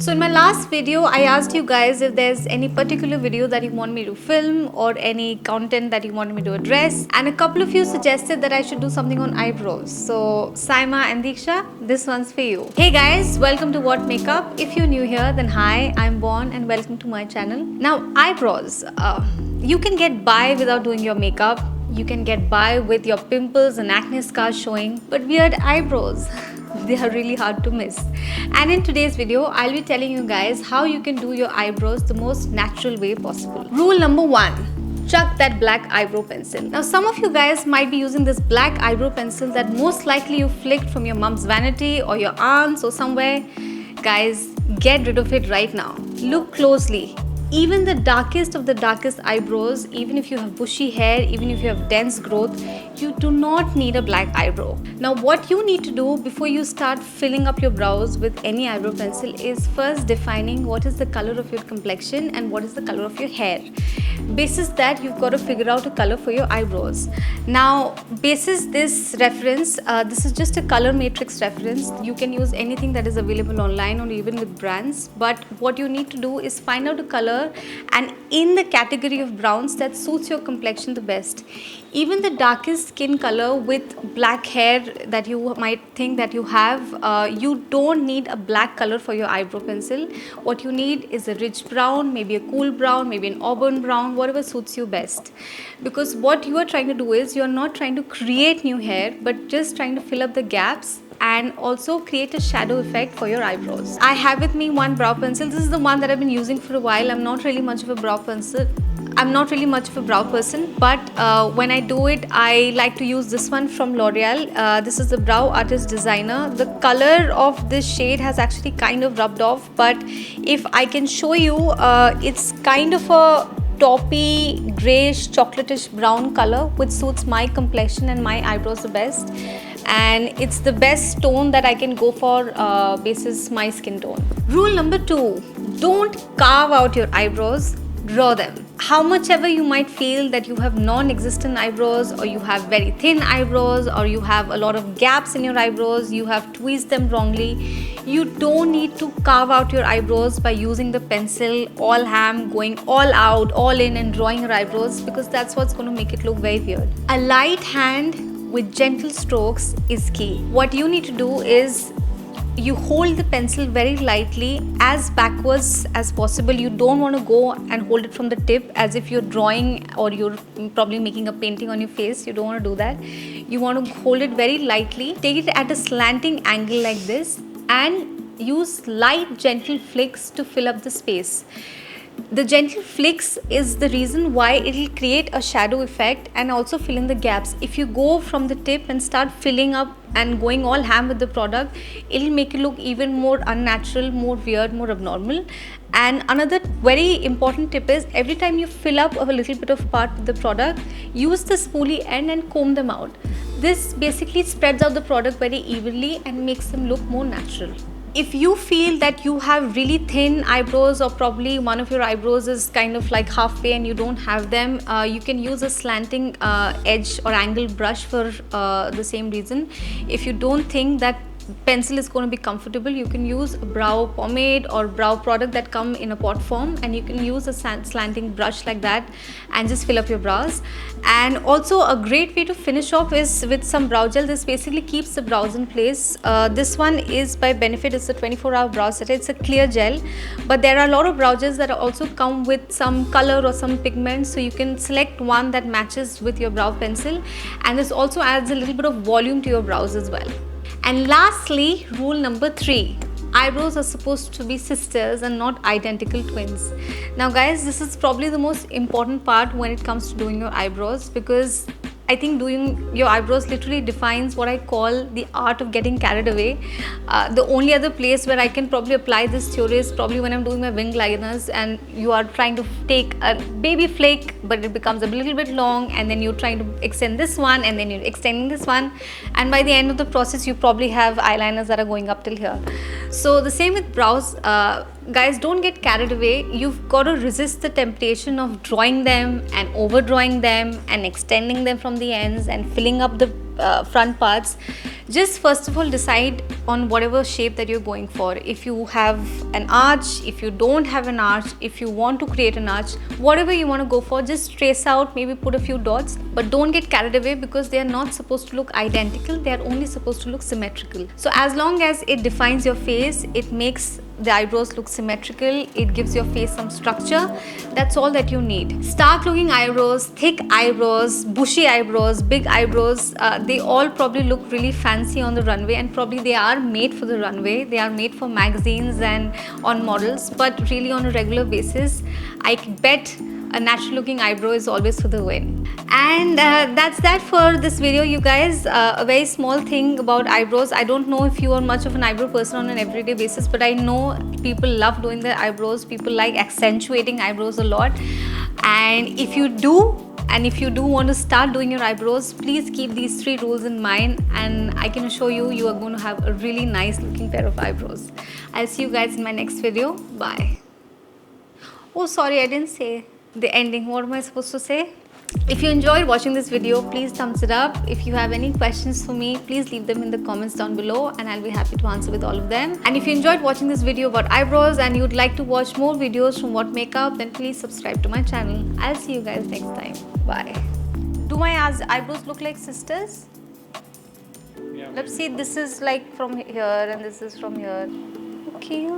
So in my last video, I asked you guys if there's any particular video that you want me to film or any content that you want me to address. And a couple of you suggested that I should do something on eyebrows. So Saima and Diksha, this one's for you. Hey guys, welcome to What Makeup. If you're new here, then hi, I'm Bon and welcome to my channel. Now eyebrows, you can get by without doing your makeup. You can get by with your pimples and acne scars showing, but weird eyebrows. They are really hard to miss. And in today's video, I'll be telling you guys how you can do your eyebrows the most natural way possible. Rule number 1. Chuck that black eyebrow pencil. Now some of you guys might be using this black eyebrow pencil that most likely you flicked from your mom's vanity or your aunt's or somewhere. Guys, get rid of it right now. Look closely. Even the darkest of the darkest eyebrows, even if you have bushy hair, even if you have dense growth, you do not need a black eyebrow. Now what you need to do before you start filling up your brows with any eyebrow pencil is first defining what is the color of your complexion and what is the color of your hair. Basis that, you've got to figure out a color for your eyebrows. Now basis this reference, this is just a color matrix reference. You can use anything that is available online or even with brands, but what you need to do is find out a color and in the category of browns that suits your complexion the best. Even the darkest skin color with black hair that you might think that you have, you don't need a black color for your eyebrow pencil. What you need is a rich brown, maybe a cool brown, maybe an auburn brown, whatever suits you best. Because what you are trying to do is, you are not trying to create new hair, but just trying to fill up the gaps and also create a shadow effect for your eyebrows. I have with me one brow pencil. This is the one that I've been using for a while. I'm not really much of a brow pencil. I'm not really much of a brow person, but when I do it, I like to use this one from L'Oreal. This is the Brow Artist Designer. The color of this shade has actually kind of rubbed off, but if I can show you, it's kind of a taupey, grayish, chocolatish brown color which suits my complexion and my eyebrows the best. And it's the best tone that I can go for basis my skin tone. Rule number 2, don't carve out your eyebrows, draw them. How much ever you might feel that you have non-existent eyebrows, or you have very thin eyebrows, or you have a lot of gaps in your eyebrows, you have tweezed them wrongly, you don't need to carve out your eyebrows by using the pencil all ham, going all out, all in and drawing your eyebrows, because that's what's going to make it look very weird. A light hand with gentle strokes is key. What you need to do is you hold the pencil very lightly, as backwards as possible. You don't want to go and hold it from the tip as if you're drawing or you're probably making a painting on your face. You don't want to do that. You want to hold it very lightly, take it at a slanting angle like this, and use light gentle flicks to fill up the space. The gentle flicks is the reason why it will create a shadow effect and also fill in the gaps. If you go from the tip and start filling up and going all ham with the product, it will make it look even more unnatural, more weird, more abnormal. And another very important tip is, every time you fill up a little bit of part with the product, use the spoolie end and comb them out. This basically spreads out the product very evenly and makes them look more natural. If you feel that you have really thin eyebrows, or probably one of your eyebrows is kind of like halfway and you don't have them, you can use a slanting edge or angle brush for the same reason. If you don't think that pencil is going to be comfortable, you can use a brow pomade or brow product that come in a pot form, and you can use a slanting brush like that and just fill up your brows. And also a great way to finish off is with some brow gel. This basically keeps the brows in place. This one is by Benefit. It's a 24-hour brow setter. It's a clear gel, but there are a lot of brow gels that also come with some color or some pigment, so you can select one that matches with your brow pencil, and this also adds a little bit of volume to your brows as well. And lastly, rule number 3. Eyebrows are supposed to be sisters and not identical twins. Now guys, this is probably the most important part when it comes to doing your eyebrows, because I think doing your eyebrows literally defines what I call the art of getting carried away. The only other place where I can probably apply this theory is probably when I'm doing my wing liners and you are trying to take a baby flake, but it becomes a little bit long, and then you're trying to extend this one, and then you're extending this one, and by the end of the process you probably have eyeliners that are going up till here. So the same with brows. Guys, don't get carried away. You've got to resist the temptation of drawing them and overdrawing them and extending them from the ends and filling up the front parts, just first of all decide on whatever shape that you're going for. If you have an arch, if you don't have an arch, if you want to create an arch, whatever you want to go for, just trace out, maybe put a few dots, but don't get carried away because they are not supposed to look identical, they are only supposed to look symmetrical. So as long as it defines your face, it makes the eyebrows look symmetrical, it gives your face some structure, that's all that you need. Stark looking eyebrows, thick eyebrows, bushy eyebrows, big eyebrows, they all probably look really fancy on the runway, and probably they are made for the runway, they are made for magazines and on models, but really on a regular basis, I bet a natural looking eyebrow is always for the win. And that's that for this video, you guys. A very small thing about eyebrows. I don't know if you are much of an eyebrow person on an everyday basis, but I know people love doing their eyebrows, people like accentuating eyebrows a lot. And if you do want to start doing your eyebrows, please keep these 3 rules in mind, and I can assure you, you are going to have a really nice looking pair of eyebrows. I'll see you guys in my next video. Bye. Oh, sorry, I didn't say the ending. What am I supposed to say? If you enjoyed watching this video, please thumbs it up. If you have any questions for me, please leave them in the comments down below, and I'll be happy to answer with all of them. And if you enjoyed watching this video about eyebrows and you'd like to watch more videos from What Makeup, then please subscribe to my channel. I'll see you guys next time. Bye. Do my eyebrows look like sisters? Yeah. Let's see, this is like from here and this is from here. Okay,